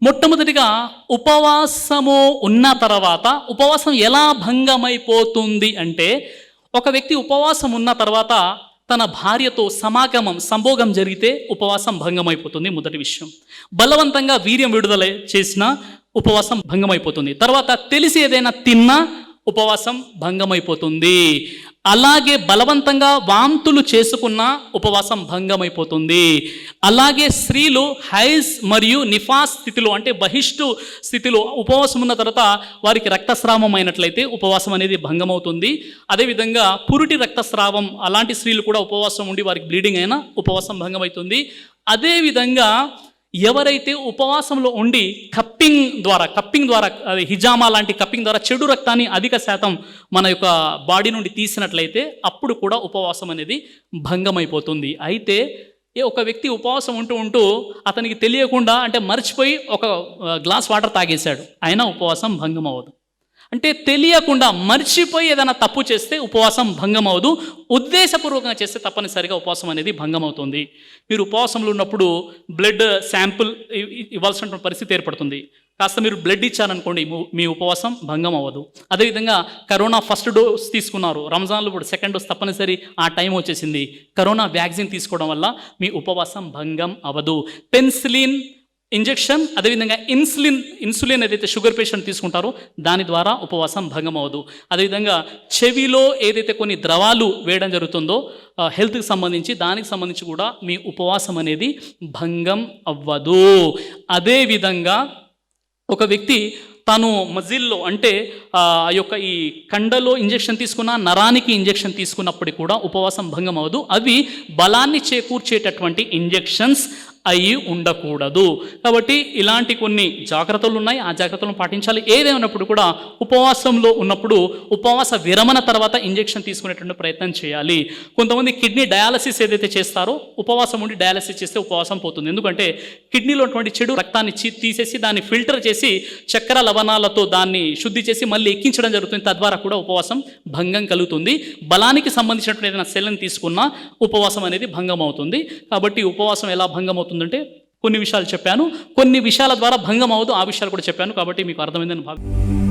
మొట్టమొదటిగా ఉపవాసము ఉన్న తర్వాత ఉపవాసం ఎలా భంగమైపోతుంది అంటే, ఒక వ్యక్తి ఉపవాసం ఉన్న తర్వాత తన భార్యతో సంభోగం జరిగితే ఉపవాసం భంగమైపోతుంది. మొదటి విషయం. బలవంతంగా వీర్యం విడుదల చేసిన ఉపవాసం భంగమైపోతుంది. తర్వాత తెలిసి ఏదైనా తిన్నా ఉపవాసం భంగమైపోతుంది. అలాగే బలవంతంగా వాంతులు చేసుకున్న ఉపవాసం భంగమైపోతుంది. అలాగే స్త్రీలు హైజ్ మరియు నిఫాస్ స్థితిలో అంటే బహిష్టు స్థితిలో ఉపవాసం ఉన్న తర్వాత వారికి రక్తస్రావం అయినట్లయితే ఉపవాసం అనేది భంగమవుతుంది. అదేవిధంగా పురుటి రక్తస్రావం అలాంటి స్త్రీలు కూడా ఉపవాసం ఉండి వారికి బ్లీడింగ్ అయినా ఉపవాసం భంగమవుతుంది. అదేవిధంగా ఎవరైతే ఉపవాసంలో ఉండి కప్పింగ్ ద్వారా అది హిజామా లాంటి కప్పింగ్ ద్వారా చెడు రక్తాన్ని అధిక శాతం మన యొక్క బాడీ నుండి తీసినట్లయితే అప్పుడు కూడా ఉపవాసం అనేది భంగమైపోతుంది. అయితే ఒక వ్యక్తి ఉపవాసం ఉంటూ అతనికి తెలియకుండా అంటే మర్చిపోయి ఒక గ్లాస్ వాటర్ తాగేశాడు, అయినా ఉపవాసం భంగం అవ్వదు. అంటే తెలియకుండా మర్చిపోయి ఏదైనా తప్పు చేస్తే ఉపవాసం భంగం అవ్వదు. ఉద్దేశపూర్వకంగా చేస్తే తప్పనిసరిగా ఉపవాసం అనేది భంగం అవుతుంది. మీరు ఉపవాసంలో ఉన్నప్పుడు బ్లడ్ శాంపుల్ ఇవ్వాల్సిన పరిస్థితి ఏర్పడుతుంది. కాస్త మీరు బ్లడ్ ఇచ్చారనుకోండి, మీ ఉపవాసం భంగం అవ్వదు. అదేవిధంగా కరోనా ఫస్ట్ డోస్ తీసుకున్నారు, రంజాన్లో ఇప్పుడు సెకండ్ డోస్ తప్పనిసరి ఆ టైం వచ్చేసింది. కరోనా వ్యాక్సిన్ తీసుకోవడం వల్ల మీ ఉపవాసం భంగం అవ్వదు. పెన్సిలిన్ ఇంజెక్షన్, అదేవిధంగా ఇన్సులిన్ ఏదైతే షుగర్ పేషెంట్ తీసుకుంటారో దాని ద్వారా ఉపవాసం భంగం అవ్వదు. అదేవిధంగా చెవిలో ఏదైతే కొన్ని ద్రవాలు వేయడం జరుగుతుందో హెల్త్కి సంబంధించి దానికి సంబంధించి కూడా మీ ఉపవాసం అనేది భంగం అవ్వదు. అదేవిధంగా ఒక వ్యక్తి తను మజిల్లో అంటే ఆ యొక్క ఈ కండలో ఇంజెక్షన్ తీసుకున్న, నరానికి ఇంజెక్షన్ తీసుకున్నప్పటికీ కూడా ఉపవాసం భంగం అవ్వదు. అవి బలాన్ని చేకూర్చేటటువంటి ఇంజెక్షన్స్ అయి ఉండకూడదు. కాబట్టి ఇలాంటి కొన్ని జాగ్రత్తలు ఉన్నాయి, ఆ జాగ్రత్తలను పాటించాలి. ఏదేమైనప్పుడు కూడా ఉపవాసంలో ఉన్నప్పుడు ఉపవాస విరమణ తర్వాత ఇంజెక్షన్ తీసుకునేటువంటి ప్రయత్నం చేయాలి. కొంతమంది కిడ్నీ డయాలసిస్ ఏదైతే చేస్తారో ఉపవాసం ఉండి డయాలసిస్ చేస్తే ఉపవాసం పోతుంది. ఎందుకంటే కిడ్నీలో ఉన్నటువంటి చెడు రక్తాన్ని తీసేసి దాన్ని ఫిల్టర్ చేసి చక్కెర లవణాలతో దాన్ని శుద్ధి చేసి మళ్ళీ ఎక్కించడం జరుగుతుంది. తద్వారా కూడా ఉపవాసం భంగం కలుగుతుంది. బలానికి సంబంధించినటువంటి ఏదైనా సెల్ని తీసుకున్నా ఉపవాసం అనేది భంగం అవుతుంది. కాబట్టి ఉపవాసం ఎలా భంగం అవుతుందంటే కొన్ని విషయాలు చెప్పాను, కొన్ని విషయాల ద్వారా భంగం అవ్వదు, ఆ విషయాలు కూడా చెప్పాను. కాబట్టి మీకు అర్థమైందని భావిస్తున్నాను.